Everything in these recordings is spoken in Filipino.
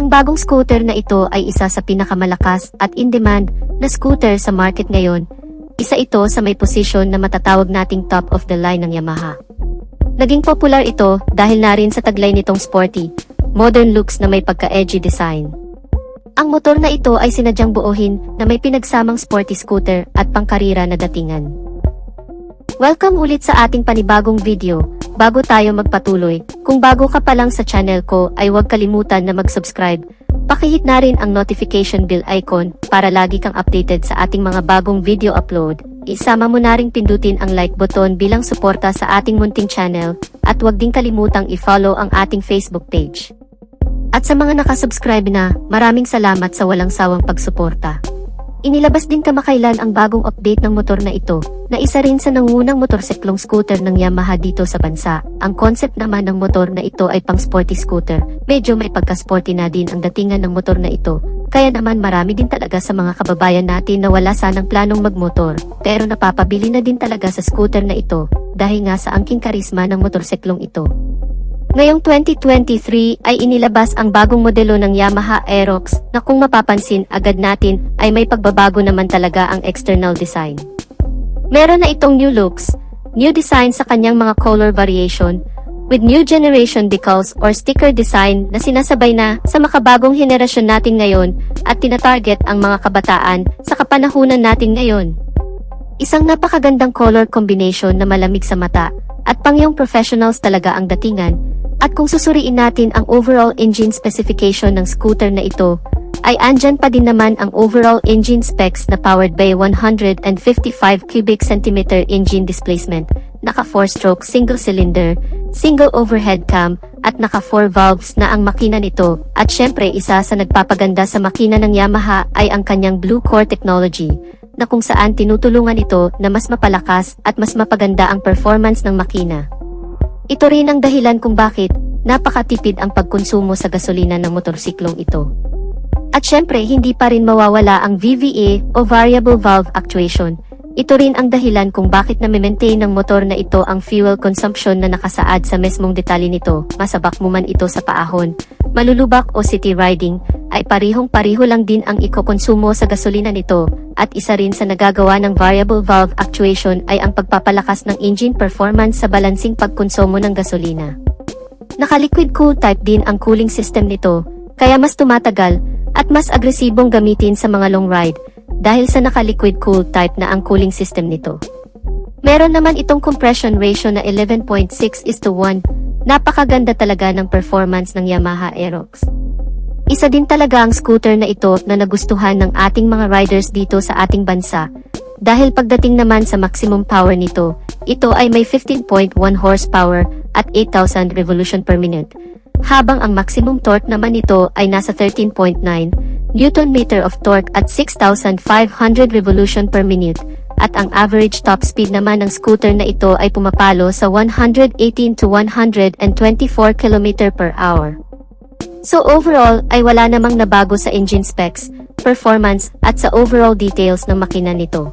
Ang bagong scooter na ito ay isa sa pinakamalakas at in-demand na scooter sa market ngayon. Isa ito sa may posisyon na matatawag nating top of the line ng Yamaha. Naging popular ito dahil na rin sa taglay nitong sporty, modern looks na may pagka-edgy design. Ang motor na ito ay sinadyang buuhin na may pinagsamang sporty scooter at pangkarira na datingan. Welcome ulit sa ating panibagong video. Bago tayo magpatuloy, kung bago ka pa lang sa channel ko ay huwag kalimutan na mag-subscribe. Pakihit na rin ang notification bell icon para lagi kang updated sa ating mga bagong video upload. Isama mo na ring pindutin ang like button bilang suporta sa ating munting channel at huwag ding kalimutang i-follow ang ating Facebook page. At sa mga nakasubscribe na, maraming salamat sa walang sawang pagsuporta. Inilabas din kamakailan ang bagong update ng motor na ito, na isa rin sa nangunang motorsiklong scooter ng Yamaha dito sa bansa. Ang concept naman ng motor na ito ay pang sporty scooter, medyo may pagka-sporty na din ang datingan ng motor na ito, kaya naman marami din talaga sa mga kababayan natin na wala sanang planong magmotor, pero napapabili na din talaga sa scooter na ito, dahil nga sa angking karisma ng motorsiklong ito. Ngayong 2023 ay inilabas ang bagong modelo ng Yamaha Aerox na kung mapapansin agad natin ay may pagbabago naman talaga ang external design. Meron na itong new looks, new design sa kanyang mga color variation, with new generation decals or sticker design na sinasabay na sa makabagong henerasyon natin ngayon at tinatarget ang mga kabataan sa kapanahunan natin ngayon. Isang napakagandang color combination na malamig sa mata at pangyong professionals talaga ang datingan. At kung susuriin natin ang overall engine specification ng scooter na ito, ay andyan pa din naman ang overall engine specs na powered by 155 cubic centimeter engine displacement, naka 4-stroke single cylinder, single overhead cam, at naka 4 valves na ang makina nito. At syempre isa sa nagpapaganda sa makina ng Yamaha ay ang kanyang Blue Core technology, na kung saan tinutulungan ito na mas mapalakas at mas mapaganda ang performance ng makina. Ito rin ang dahilan kung bakit napakatipid ang pagkonsumo sa gasolina ng motorsiklong ito. At syempre hindi pa rin mawawala ang VVA o Variable Valve Actuation. Ito rin ang dahilan kung bakit na-maintain ng motor na ito ang fuel consumption na nakasaad sa mesmong detalye nito. Masabak mo man ito sa paahon, malulubak o city riding, ay parihong-pariho lang din ang ikokonsumo sa gasolina nito. At isa rin sa nagagawa ng Variable Valve Actuation ay ang pagpapalakas ng engine performance sa balansing pagkonsumo ng gasolina. Naka-liquid cool type din ang cooling system nito, kaya mas tumatagal at mas agresibong gamitin sa mga long ride dahil sa naka-liquid cool type na ang cooling system nito. Meron naman itong compression ratio na 11.6:1. Napakaganda talaga ng performance ng Yamaha Aerox. Isa din talaga ang scooter na ito na nagustuhan ng ating mga riders dito sa ating bansa. Dahil pagdating naman sa maximum power nito, ito ay may 15.1 horsepower at 8,000 revolution per minute. Habang ang maximum torque naman nito ay nasa 13.9 Newton-meter of torque at 6,500 revolution per minute. At ang average top speed naman ng scooter na ito ay pumapalo sa 118 to 124 km per hour. So overall ay wala namang nabago sa engine specs, performance at sa overall details ng makina nito.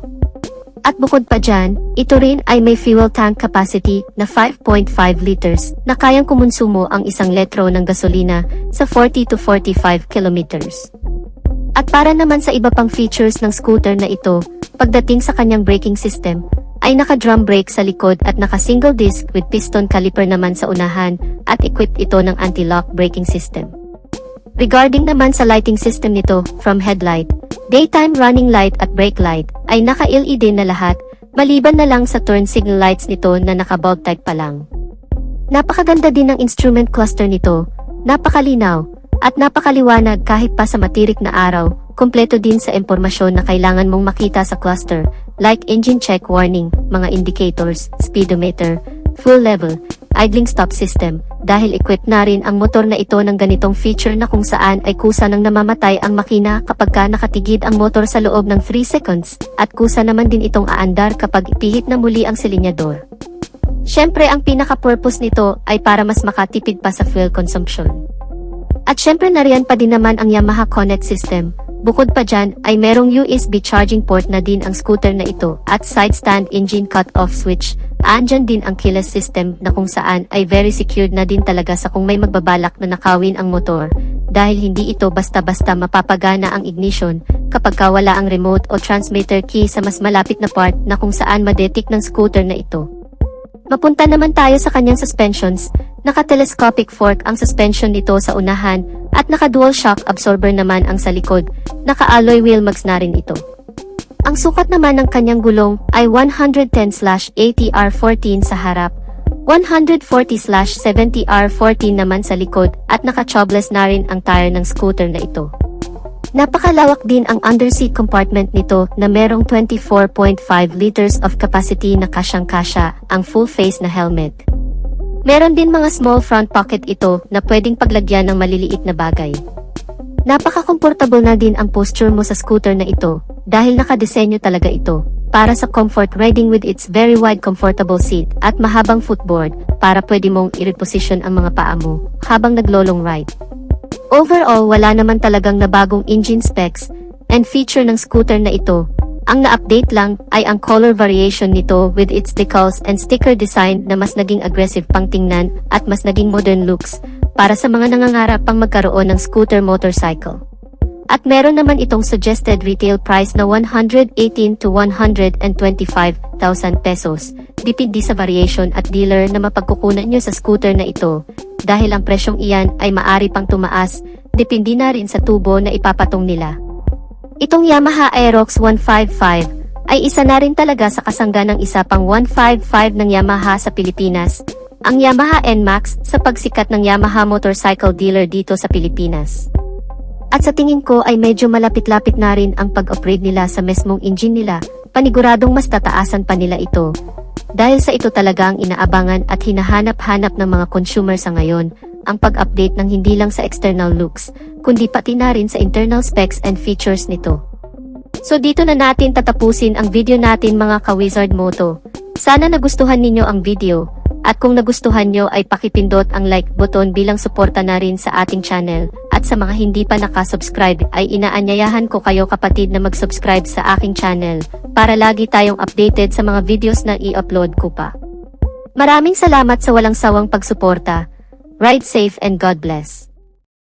At bukod pa dyan, ito rin ay may fuel tank capacity na 5.5 liters na kayang kumonsumo ang 1 litro ng gasolina sa 40 to 45 kilometers. At para naman sa iba pang features ng scooter na ito, pagdating sa kanyang braking system, ay naka-drum brake sa likod at naka-single disc with piston caliper naman sa unahan at equipped ito ng anti-lock braking system. Regarding naman sa lighting system nito, from headlight, daytime running light at brake light, ay naka-LED na lahat, maliban na lang sa turn signal lights nito na naka-bulb type pa lang. Napakaganda din ng instrument cluster nito, napakalinaw, at napakaliwanag kahit pa sa matirik na araw, kompleto din sa impormasyon na kailangan mong makita sa cluster, like engine check warning, mga indicators, speedometer, full level, idling stop system, dahil equipped na rin ang motor na ito ng ganitong feature na kung saan ay kusa nang namamatay ang makina kapag ka nakatigid ang motor sa loob ng 3 seconds, at kusa naman din itong aandar kapag ipihit na muli ang silinyador. Syempre ang pinaka-purpose nito ay para mas makatipid pa sa fuel consumption. At syempre nariyan pa din naman ang Yamaha Connect system, Bukod pa dyan ay merong USB charging port na din ang scooter na ito at side stand engine cut-off switch. Andyan din ang keyless system na kung saan ay very secured na din talaga sa kung may magbabalak na nakawin ang motor dahil hindi ito basta-basta mapapagana ang ignition kapag wala ang remote o transmitter key sa mas malapit na part na kung saan madetect ng scooter na ito. Mapunta naman tayo sa kanyang suspensions. Naka-telescopic fork ang suspension nito sa unahan at naka-dual shock absorber naman ang sa likod. Naka-alloy wheel mags na rin ito. Ang sukat naman ng kanyang gulong ay 110/80R14 sa harap, 140/70R14 naman sa likod at naka-tubeless na rin ang tire ng scooter na ito. Napakalawak din ang underseat compartment nito na merong 24.5 liters of capacity na kasyang-kasya ang full face na helmet. Meron din mga small front pocket ito na pwedeng paglagyan ng maliliit na bagay. Napaka-comfortable na din ang posture mo sa scooter na ito dahil nakadesenyo talaga ito para sa comfort riding with its very wide comfortable seat at mahabang footboard para pwede mong i-reposition ang mga paa mo habang naglo-long ride. Overall, wala naman talagang nabagong engine specs and feature ng scooter na ito. Ang na-update lang ay ang color variation nito with its decals and sticker design na mas naging aggressive pang tingnan at mas naging modern looks para sa mga nangangarap pang magkaroon ng scooter motorcycle. At meron naman itong suggested retail price na 118 to 125,000 pesos. Depende sa variation at dealer na mapagkukunan nyo sa scooter na ito. Dahil ang presyong iyan ay maari pang tumaas, depende na rin sa tubo na ipapatong nila. Itong Yamaha Aerox 155 ay isa na rin talaga sa kasangga ng isa pang 155 ng Yamaha sa Pilipinas, ang Yamaha NMAX sa pagsikat ng Yamaha motorcycle dealer dito sa Pilipinas. At sa tingin ko ay medyo malapit-lapit na rin ang pag-upgrade nila sa mesmong engine nila, paniguradong mas tataasan pa nila ito. Dahil sa ito talaga ang inaabangan at hinahanap-hanap ng mga consumer sa ngayon, ang pag-update ng hindi lang sa external looks, kundi pati na rin sa internal specs and features nito. So dito na natin tatapusin ang video natin mga ka-Wizard Moto. Sana nagustuhan ninyo ang video, at kung nagustuhan nyo ay pakipindot ang like button bilang suporta na rin sa ating channel. At sa mga hindi pa nakasubscribe ay inaanyayahan ko kayo kapatid na mag-subscribe sa aking channel para lagi tayong updated sa mga videos na i-upload ko pa. Maraming salamat sa walang sawang pagsuporta. Ride safe and God bless.